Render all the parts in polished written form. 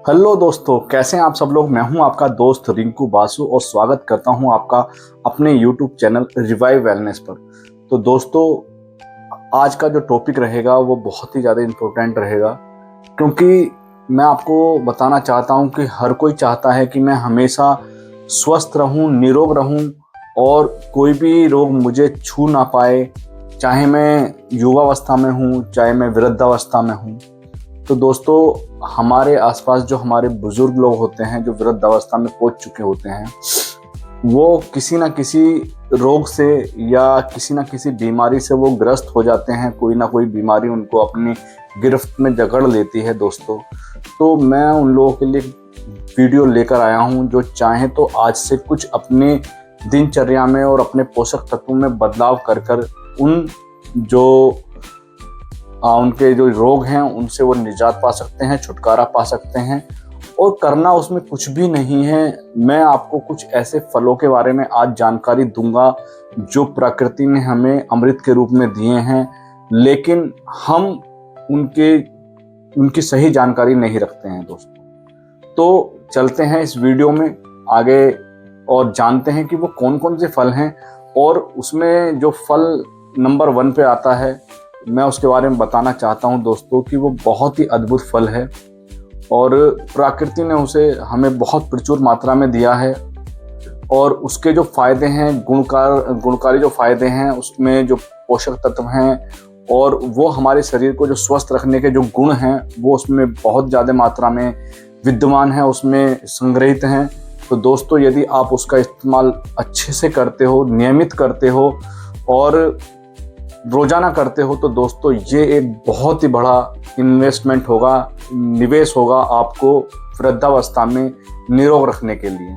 Hello दोस्तों, कैसे हैं आप सब लोग। मैं हूं आपका दोस्त रिंकू बासु और स्वागत करता हूं आपका अपने यूट्यूब चैनल रिवाइव वेलनेस पर। तो दोस्तों, आज का जो टॉपिक रहेगा वो बहुत ही ज़्यादा इम्पोर्टेंट रहेगा, क्योंकि मैं आपको बताना चाहता हूं कि हर कोई चाहता है कि मैं हमेशा स्वस्थ रहूं, निरोग रहूं और कोई भी रोग मुझे छू ना पाए, चाहे मैं युवावस्था में हूं, चाहे मैं वृद्धावस्था में हूं। तो दोस्तों, हमारे आसपास जो हमारे बुजुर्ग लोग होते हैं, जो वृद्धावस्था में पहुंच चुके होते हैं, वो किसी ना किसी रोग से या किसी ना किसी बीमारी से वो ग्रस्त हो जाते हैं। कोई ना कोई बीमारी उनको अपनी गिरफ्त में जकड़ लेती है दोस्तों। तो मैं उन लोगों के लिए वीडियो लेकर आया हूं, जो चाहें तो आज से कुछ अपने दिनचर्या में और अपने पोषक तत्वों में बदलाव कर कर उन जो उनके जो रोग हैं उनसे वो निजात पा सकते हैं, छुटकारा पा सकते हैं। और करना उसमें कुछ भी नहीं है। मैं आपको कुछ ऐसे फलों के बारे में आज जानकारी दूंगा जो प्रकृति ने हमें अमृत के रूप में दिए हैं, लेकिन हम उनकी सही जानकारी नहीं रखते हैं दोस्तों। तो चलते हैं इस वीडियो में आगे और जानते हैं कि वो कौन कौन से फल हैं। और उसमें जो फल नंबर 1 पे आता है, मैं उसके बारे में बताना चाहता हूं दोस्तों कि वो बहुत ही अद्भुत फल है और प्रकृति ने उसे हमें बहुत प्रचुर मात्रा में दिया है। और उसके जो फायदे हैं, गुणकारी जो फायदे हैं, उसमें जो पोषक तत्व हैं और वो हमारे शरीर को जो स्वस्थ रखने के जो गुण हैं वो उसमें बहुत ज़्यादा मात्रा में विद्यमान है, उसमें संग्रहित हैं। तो दोस्तों, यदि आप उसका इस्तेमाल अच्छे से करते हो, नियमित करते हो और रोजाना करते हो, तो दोस्तों ये एक बहुत ही बड़ा इन्वेस्टमेंट होगा, निवेश होगा आपको वृद्धावस्था में निरोग रखने के लिए।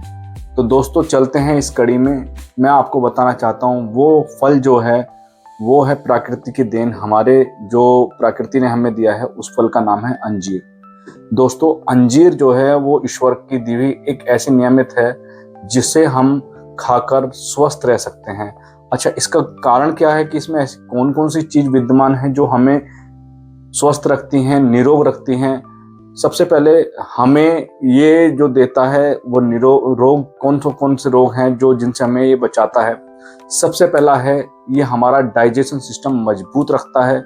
तो दोस्तों, चलते हैं इस कड़ी में। मैं आपको बताना चाहता हूँ वो फल जो है वो है प्रकृति की देन। हमारे जो प्रकृति ने हमें दिया है उस फल का नाम है अंजीर। दोस्तों, अंजीर जो है वो ईश्वर की दी हुई एक ऐसी नियमित है जिसे हम खाकर स्वस्थ रह सकते हैं। अच्छा, इसका कारण क्या है कि इसमें ऐसी कौन कौन सी चीज विद्यमान है जो हमें स्वस्थ रखती हैं, निरोग रखती हैं। सबसे पहले हमें ये जो देता है वो रोग कौन से रोग हैं जो जिनसे हमें ये बचाता है। सबसे पहला है, ये हमारा डाइजेशन सिस्टम मजबूत रखता है,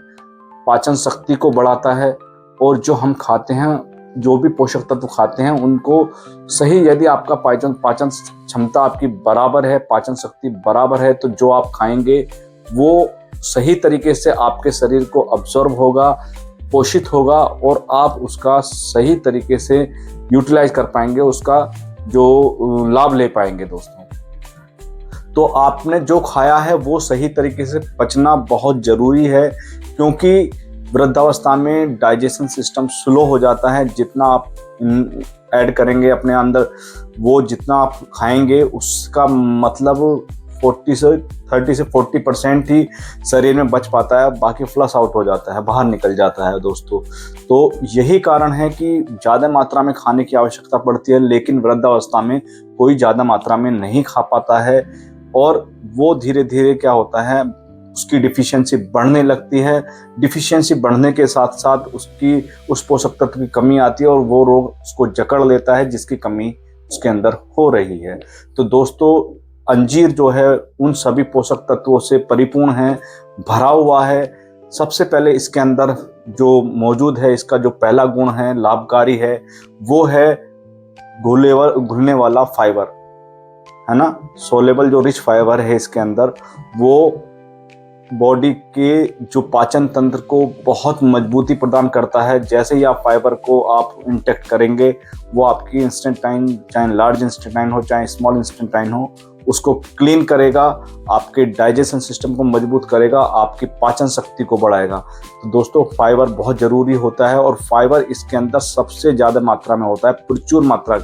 पाचन शक्ति को बढ़ाता है और जो हम खाते हैं, जो भी पोषक तत्व खाते हैं उनको सही, यदि आपका पाचन क्षमता आपकी बराबर है, पाचन शक्ति बराबर है, तो जो आप खाएंगे वो सही तरीके से आपके शरीर को अब्जॉर्ब होगा, पोषित होगा और आप उसका सही तरीके से यूटिलाइज कर पाएंगे, उसका जो लाभ ले पाएंगे दोस्तों। तो आपने जो खाया है वो सही तरीके से पचना बहुत जरूरी है, क्योंकि वृद्धावस्था में डाइजेशन सिस्टम स्लो हो जाता है। जितना आप ऐड करेंगे अपने अंदर, वो जितना आप खाएंगे उसका मतलब 30 से 40% ही शरीर में बच पाता है, बाकी फ्लश आउट हो जाता है, बाहर निकल जाता है दोस्तों। तो यही कारण है कि ज़्यादा मात्रा में खाने की आवश्यकता पड़ती है, लेकिन वृद्धावस्था में कोई ज़्यादा मात्रा में नहीं खा पाता है और वो धीरे धीरे क्या होता है, उसकी डिफिशियंसी बढ़ने लगती है। डिफिशियंसी बढ़ने के साथ साथ उस पोषक तत्व की कमी आती है और वो रोग उसको जकड़ लेता है जिसकी कमी उसके अंदर हो रही है। तो दोस्तों, अंजीर जो है उन सभी पोषक तत्वों से परिपूर्ण है, भरा हुआ है। सबसे पहले इसके अंदर जो मौजूद है, इसका जो पहला गुण है, लाभकारी है, वो है घुलने वाला फाइबर, है ना। सोलेबल जो रिच फाइबर है इसके अंदर, वो बॉडी के जो पाचन तंत्र को बहुत मजबूती प्रदान करता है। जैसे ही आप फाइबर को आप इंटेक्ट करेंगे, वो आपकी इंस्टेंटाइन, चाहे लार्ज इंस्टेंटाइन हो चाहे स्मॉल इंस्टेंटाइन हो, उसको क्लीन करेगा, आपके डाइजेशन सिस्टम को मजबूत करेगा, आपकी पाचन शक्ति को बढ़ाएगा। तो दोस्तों, फाइबर बहुत ज़रूरी होता है और फाइबर इसके अंदर सबसे ज़्यादा मात्रा में होता है, प्रचुर मात्रा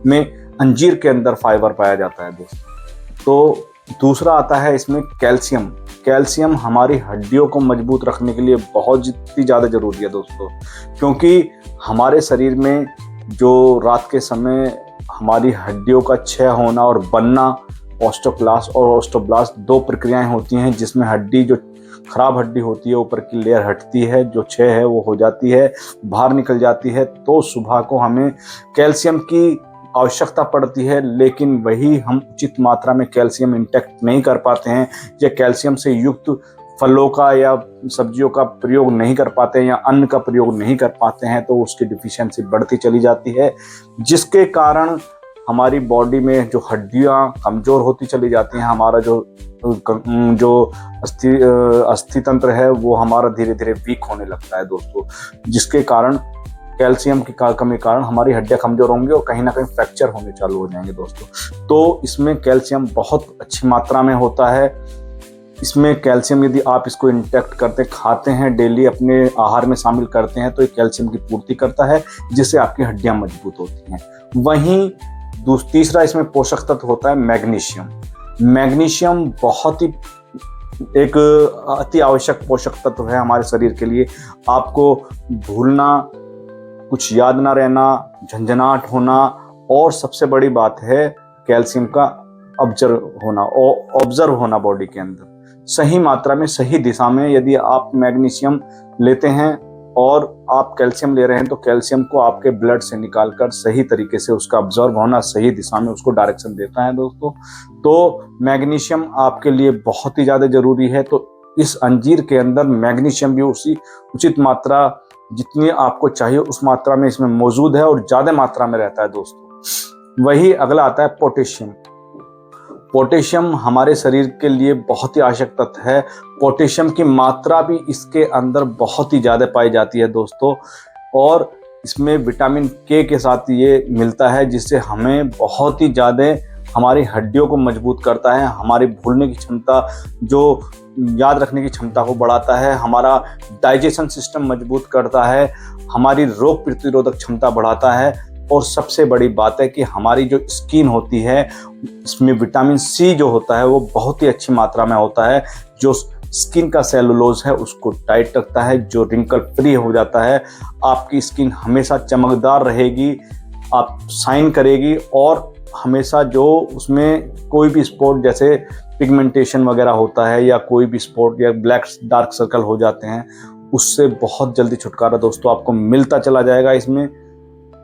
में अंजीर के अंदर फाइबर पाया जाता है दोस्तों। तो दूसरा आता है इसमें कैल्शियम। कैल्शियम हमारी हड्डियों को मजबूत रखने के लिए बहुत ज़्यादा ज़रूरी है दोस्तों, क्योंकि हमारे शरीर में जो रात के समय हमारी हड्डियों का क्षय होना और बनना, ऑस्टोक्लास्ट और ऑस्टोब्लास्ट 2 प्रक्रियाएं होती हैं जिसमें हड्डी जो खराब हड्डी होती है, ऊपर की लेयर हटती है, जो क्षय है वो हो जाती है, बाहर निकल जाती है। तो सुबह को हमें कैल्शियम की आवश्यकता पड़ती है, लेकिन वही हम उचित मात्रा में कैल्शियम इंटेक्ट नहीं कर पाते हैं, या कैल्शियम से युक्त फलों का या सब्जियों का प्रयोग नहीं कर पाते हैं, या अन्न का प्रयोग नहीं कर पाते हैं, तो उसकी डिफिशियंसी बढ़ती चली जाती है, जिसके कारण हमारी बॉडी में जो हड्डियां कमजोर होती चली जाती हैं, हमारा जो अस्थि तंत्र है वो हमारा धीरे धीरे वीक होने लगता है दोस्तों, जिसके कारण कैल्शियम की कमी के कारण हमारी हड्डियां कमजोर होंगी और कहीं ना कहीं फ्रैक्चर होने चालू हो जाएंगे दोस्तों। तो इसमें कैल्शियम बहुत अच्छी मात्रा में होता है। इसमें कैल्शियम यदि आप इसको इंटेक्ट करते खाते हैं, डेली अपने आहार में शामिल करते हैं, तो ये कैल्शियम की पूर्ति करता है, जिससे आपकी हड्डियां मजबूत होती हैं। वहीं तीसरा इसमें पोषक तत्व होता है मैग्नीशियम। मैग्नीशियम बहुत ही एक अति आवश्यक पोषक तत्व है हमारे शरीर के लिए। आपको भूलना, कुछ याद ना रहना, झंझनाहट होना, और सबसे बड़ी बात है कैल्शियम का ऑब्जर्व होना बॉडी के अंदर सही मात्रा में, सही दिशा में। यदि आप मैग्नीशियम लेते हैं और आप कैल्शियम ले रहे हैं, तो कैल्शियम को आपके ब्लड से निकालकर सही तरीके से उसका ऑब्जर्व होना, सही दिशा में उसको डायरेक्शन देता है दोस्तों। तो मैग्नीशियम आपके लिए बहुत ही ज़्यादा जरूरी है। तो इस अंजीर के अंदर मैग्नीशियम भी उसी उचित मात्रा जितनी आपको चाहिए उस मात्रा में इसमें मौजूद है, और ज़्यादा मात्रा में रहता है दोस्तों। वही अगला आता है पोटेशियम। पोटेशियम हमारे शरीर के लिए बहुत ही आवश्यक तत्व है। पोटेशियम की मात्रा भी इसके अंदर बहुत ही ज़्यादा पाई जाती है दोस्तों, और इसमें विटामिन के साथ ये मिलता है, जिससे हमें बहुत ही ज़्यादा हमारी हड्डियों को मजबूत करता है, हमारी भूलने की क्षमता, जो याद रखने की क्षमता को बढ़ाता है, हमारा डाइजेशन सिस्टम मजबूत करता है, हमारी रोग प्रतिरोधक क्षमता बढ़ाता है, और सबसे बड़ी बात है कि हमारी जो स्किन होती है इसमें विटामिन सी जो होता है वो बहुत ही अच्छी मात्रा में होता है, जो स्किन का सेलुलोज है उसको टाइट रखता है, जो रिंकल फ्री हो जाता है। आपकी स्किन हमेशा चमकदार रहेगी, आप शाइन करेगी, और हमेशा जो उसमें कोई भी स्पॉट जैसे पिगमेंटेशन वगैरह होता है, या कोई भी स्पॉट या ब्लैक डार्क सर्कल हो जाते हैं, उससे बहुत जल्दी छुटकारा दोस्तों आपको मिलता चला जाएगा। इसमें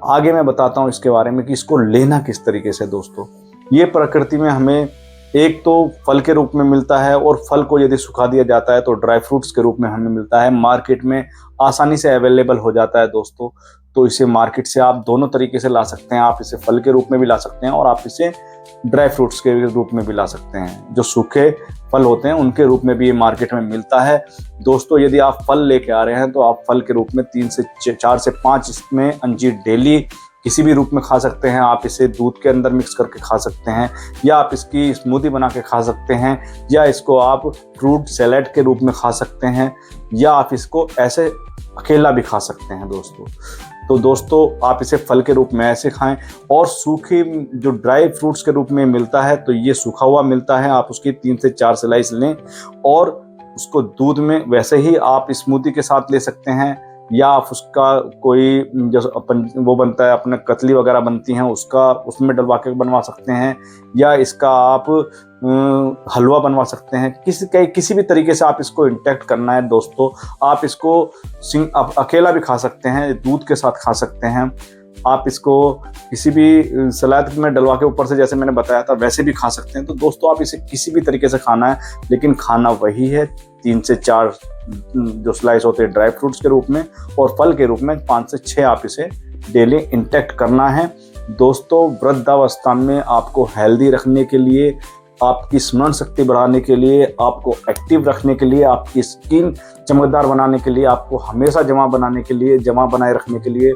आगे मैं बताता हूँ इसके बारे में कि इसको लेना किस तरीके से दोस्तों। ये प्रकृति में हमें एक तो फल के रूप में मिलता है, और फल को यदि सुखा दिया जाता है तो ड्राई फ्रूट्स के रूप में हमें मिलता है, मार्केट में आसानी से अवेलेबल हो जाता है दोस्तों। तो इसे मार्केट से आप दोनों तरीके से ला सकते हैं, आप इसे फल के रूप में भी ला सकते हैं, और आप इसे ड्राई फ्रूट्स के रूप में भी ला सकते हैं। जो सूखे फल होते हैं उनके रूप में भी ये मार्केट में मिलता है दोस्तों। यदि आप फल लेके आ रहे हैं तो आप फल के रूप में 4 से 5 इसमें अंजीर डेली किसी भी रूप में खा सकते हैं। आप इसे दूध के अंदर मिक्स करके खा सकते हैं, या आप इसकी स्मूदी बना के खा सकते हैं, या इसको आप फ्रूट सैलेड के रूप में खा सकते हैं, या आप इसको ऐसे अकेला भी खा सकते हैं दोस्तों। तो दोस्तों आप इसे फल के रूप में ऐसे खाएं, और सूखी जो ड्राई फ्रूट्स के रूप में मिलता है तो ये सूखा हुआ मिलता है, आप उसकी 3 से 4 स्लाइस लें, और उसको दूध में वैसे ही आप स्मूदी के साथ ले सकते हैं, या आप उसका कोई जो अपन वो बनता है अपने कतली वगैरह बनती हैं उसका उसमें डलवा के बनवा सकते हैं, या इसका आप हलवा बनवा सकते हैं। किसी भी तरीके से आप इसको इंटेक्ट करना है दोस्तों। आप इसको आप अकेला भी खा सकते हैं, दूध के साथ खा सकते हैं, आप इसको किसी भी सलाद में डलवा के ऊपर से जैसे मैंने बताया था वैसे भी खा सकते हैं। तो दोस्तों आप इसे किसी भी तरीके से खाना है, लेकिन खाना वही है 3 से 4 जो स्लाइस होते हैं ड्राई फ्रूट्स के रूप में, और फल के रूप में 5 से 6 आप इसे डेली इंटेक्ट करना है दोस्तों। वृद्धावस्था में आपको हेल्दी रखने के लिए, आपकी स्मरण शक्ति बढ़ाने के लिए, आपको एक्टिव रखने के लिए, आपकी स्किन चमकदार बनाने के लिए, आपको हमेशा जमा बनाए रखने के लिए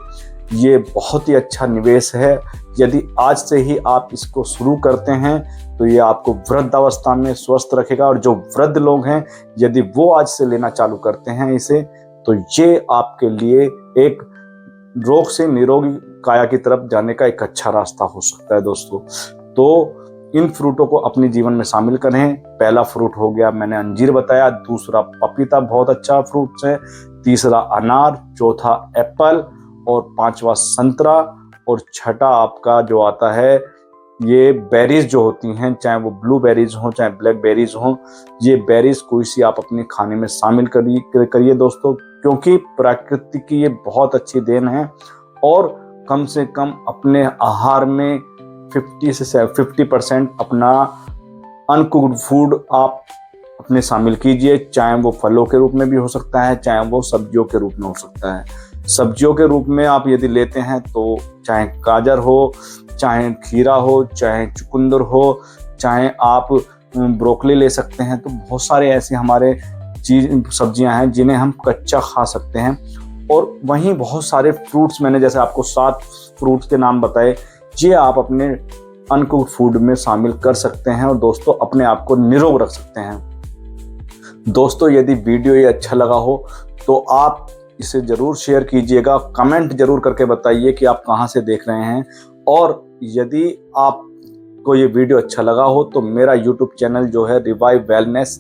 ये बहुत ही अच्छा निवेश है। यदि आज से ही आप इसको शुरू करते हैं तो ये आपको वृद्धावस्था में स्वस्थ रखेगा, और जो वृद्ध लोग हैं यदि वो आज से लेना चालू करते हैं इसे, तो ये आपके लिए एक रोग से निरोगी काया की तरफ जाने का एक अच्छा रास्ता हो सकता है दोस्तों। तो इन फ्रूटों को अपने जीवन में शामिल करें। पहला फ्रूट हो गया मैंने अंजीर बताया, दूसरा पपीता बहुत अच्छा फ्रूट है, तीसरा अनार, चौथा एप्पल, और 5वां संतरा, और छठा आपका जो आता है ये बेरीज जो होती हैं, चाहे वो ब्लू बेरीज हों चाहे ब्लैक बेरीज हों, ये बेरीज कोई सी आप अपने खाने में शामिल करिए दोस्तों, क्योंकि प्रकृति की ये बहुत अच्छी देन है। और कम से कम अपने आहार में 50% अपना अनकुक्ड फूड आप अपने शामिल कीजिए, चाहे वो फलों के रूप में भी हो सकता है, चाहे वो सब्जियों के रूप में हो सकता है। सब्जियों के रूप में आप यदि लेते हैं तो चाहे गाजर हो, चाहे खीरा हो, चाहे चुकंदर हो, चाहे आप ब्रोकली ले सकते हैं। तो बहुत सारे ऐसे हमारे सब्जियां हैं जिन्हें हम कच्चा खा सकते हैं। और वहीं बहुत सारे फ्रूट्स, मैंने जैसे आपको 7 फ्रूट्स के नाम बताए, ये आप अपने अनकुक्ड फूड में शामिल कर सकते हैं और दोस्तों अपने आप को निरोग रख सकते हैं। दोस्तों यदि वीडियो ये अच्छा लगा हो तो आप इसे ज़रूर शेयर कीजिएगा, कमेंट ज़रूर करके बताइए कि आप कहाँ से देख रहे हैं। और यदि आपको ये वीडियो अच्छा लगा हो तो मेरा यूट्यूब चैनल जो है रिवाइव वेलनेस